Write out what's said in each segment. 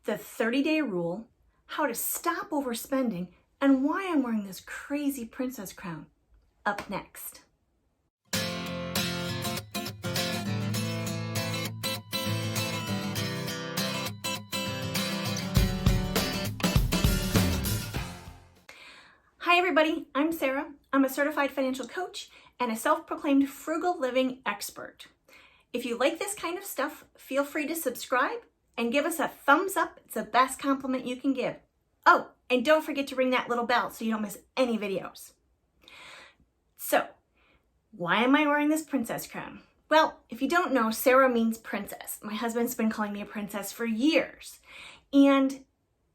the 30-day rule, how to stop overspending, and why I'm wearing this crazy princess crown. Up next. Hi everybody, I'm Sara. I'm a certified financial coach and a self-proclaimed frugal living expert. If you like this kind of stuff, feel free to subscribe and give us a thumbs up. It's the best compliment you can give. Oh, and don't forget to ring that little bell so you don't miss any videos. So, why am I wearing this princess crown? Well, if you don't know, Sara means princess. My husband's been calling me a princess for years. And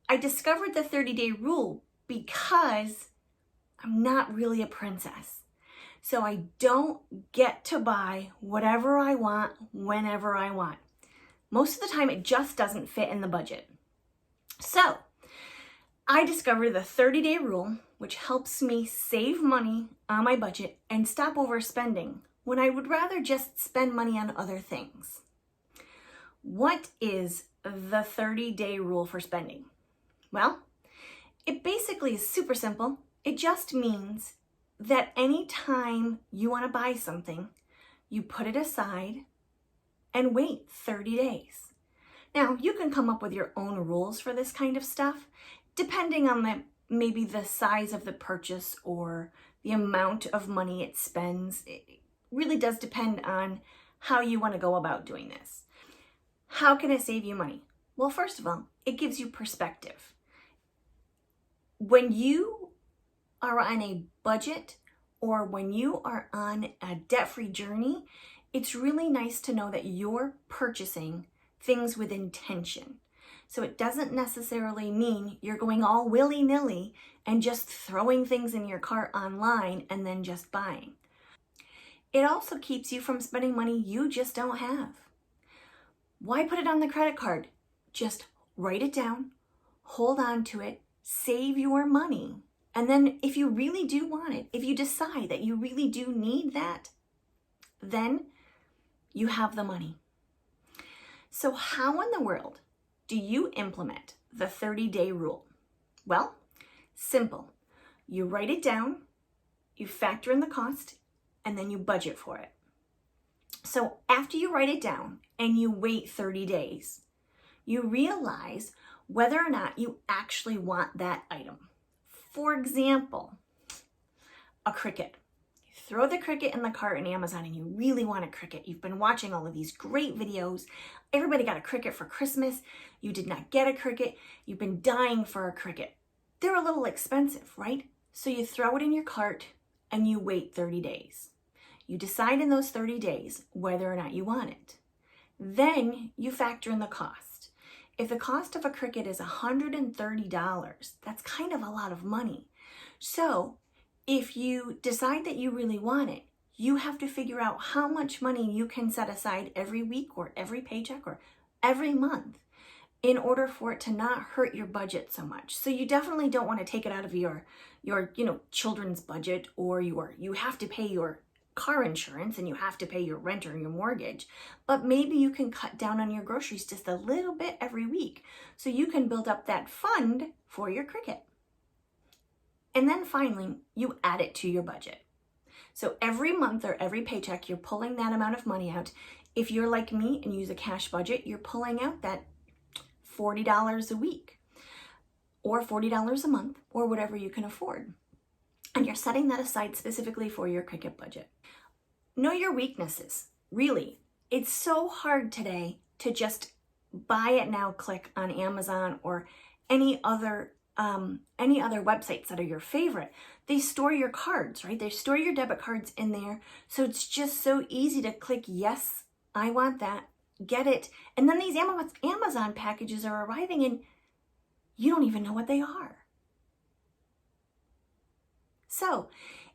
I discovered the 30-day rule because I'm not really a princess. So I don't get to buy whatever I want, whenever I want. Most of the time, it just doesn't fit in the budget. So I discovered the 30-day rule, which helps me save money on my budget and stop overspending when I would rather just spend money on other things. What is the 30-day rule for spending? Well, it basically is super simple. It just means that anytime you want to buy something, you put it aside and wait 30 days. Now, you can come up with your own rules for this kind of stuff, depending on maybe the size of the purchase or the amount of money it spends. It really does depend on how you want to go about doing this. How can it save you money? Well, first of all, it gives you perspective. When you are on a budget or when you are on a debt-free journey, it's really nice to know that you're purchasing things with intention. So it doesn't necessarily mean you're going all willy-nilly and just throwing things in your cart online and then just buying. It also keeps you from spending money you just don't have. Why put it on the credit card? Just write it down, hold on to it, save your money. And then if you really do want it, if you decide that you really do need that, then you have the money. So how in the world do you implement the 30-day rule? Well, simple. You write it down, you factor in the cost, and then you budget for it. So after you write it down and you wait 30 days, you realize whether or not you actually want that item. For example, a Cricut. You throw the Cricut in the cart in Amazon and you really want a Cricut. You've been watching all of these great videos. Everybody got a Cricut for Christmas. You did not get a Cricut. You've been dying for a Cricut. They're a little expensive, right? So you throw it in your cart and you wait 30 days. You decide in those 30 days whether or not you want it. Then you factor in the cost. If the cost of a Cricut is $130, that's kind of a lot of money. So if you decide that you really want it, you have to figure out how much money you can set aside every week or every paycheck or every month in order for it to not hurt your budget so much. So you definitely don't want to take it out of your children's budget, or you have to pay your car insurance and you have to pay your rent or your mortgage, but maybe you can cut down on your groceries just a little bit every week so you can build up that fund for your Cricut. And then finally, you add it to your budget. So every month or every paycheck, you're pulling that amount of money out. If you're like me and use a cash budget, you're pulling out that $40 a week or $40 a month or whatever you can afford. And you're setting that aside specifically for your Cricut budget. Know your weaknesses. Really, it's so hard today to just buy it now, click on Amazon or any other websites that are your favorite. They store your cards, right? They store your debit cards in there. So it's just so easy to click, yes, I want that, get it. And then these Amazon packages are arriving and you don't even know what they are. So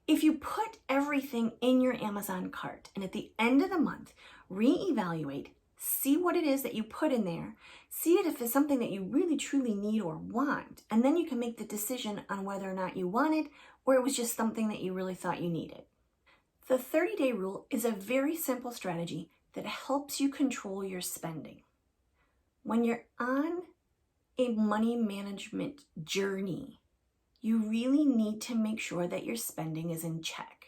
if you put everything in your Amazon cart and at the end of the month, reevaluate, see what it is that you put in there, see it if it's something that you really truly need or want, and then you can make the decision on whether or not you want it or it was just something that you really thought you needed. The 30-day rule is a very simple strategy that helps you control your spending. When you're on a money management journey. You really need to make sure that your spending is in check.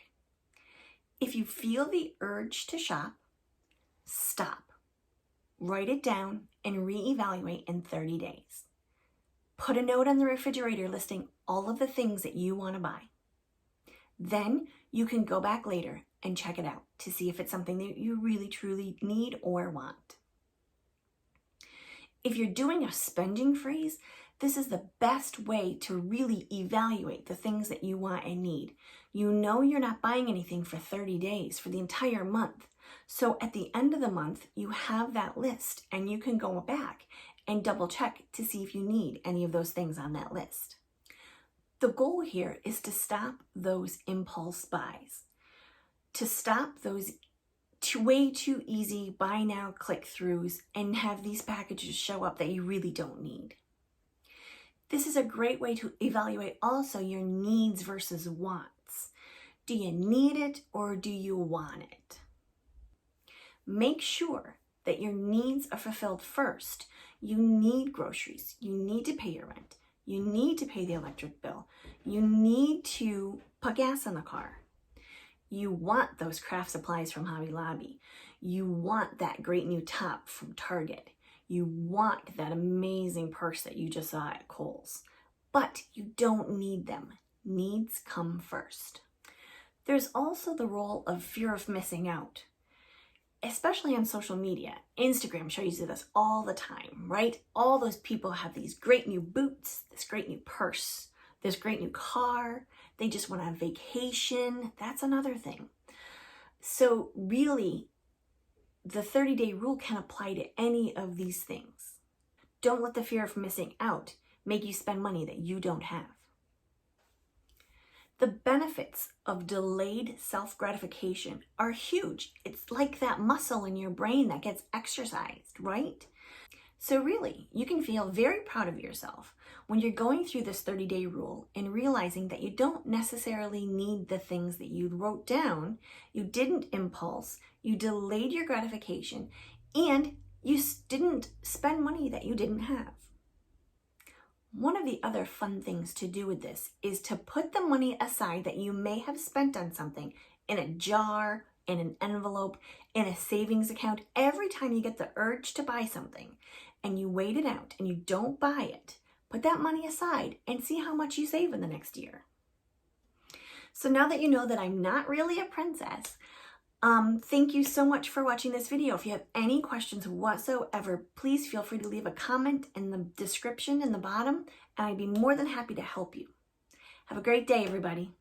If you feel the urge to shop, stop, write it down, and reevaluate in 30 days. Put a note on the refrigerator listing all of the things that you want to buy. Then you can go back later and check it out to see if it's something that you really truly need or want. If you're doing a spending freeze, this is the best way to really evaluate the things that you want and need. You know you're not buying anything for 30 days, for the entire month. So at the end of the month, you have that list and you can go back and double check to see if you need any of those things on that list. The goal here is to stop those impulse buys, to stop those way too easy buy now, click throughs, and have these packages show up that you really don't need. This is a great way to evaluate also your needs versus wants. Do you need it or do you want it? Make sure that your needs are fulfilled first. You need groceries. You need to pay your rent. You need to pay the electric bill. You need to put gas in the car. You want those craft supplies from Hobby Lobby. You want that great new top from Target. You want that amazing purse that you just saw at Kohl's. But you don't need them. Needs come first. There's also the role of fear of missing out, especially on social media. Instagram shows you this all the time, right? All those people have these great new boots, this great new purse, this great new car. They just went on vacation. That's another thing. So really, the 30-day rule can apply to any of these things. Don't let the fear of missing out make you spend money that you don't have. The benefits of delayed self-gratification are huge. It's like that muscle in your brain that gets exercised, right? So really, you can feel very proud of yourself when you're going through this 30-day rule and realizing that you don't necessarily need the things that you wrote down, you didn't impulse, you delayed your gratification, and you didn't spend money that you didn't have. One of the other fun things to do with this is to put the money aside that you may have spent on something in a jar, in an envelope, in a savings account every time you get the urge to buy something and you wait it out and you don't buy it. Put that money aside and see how much you save in the next year. So now that you know that I'm not really a princess, thank you so much for watching this video. If you have any questions whatsoever, please feel free to leave a comment in the description in the bottom, and I'd be more than happy to help you. Have a great day, everybody.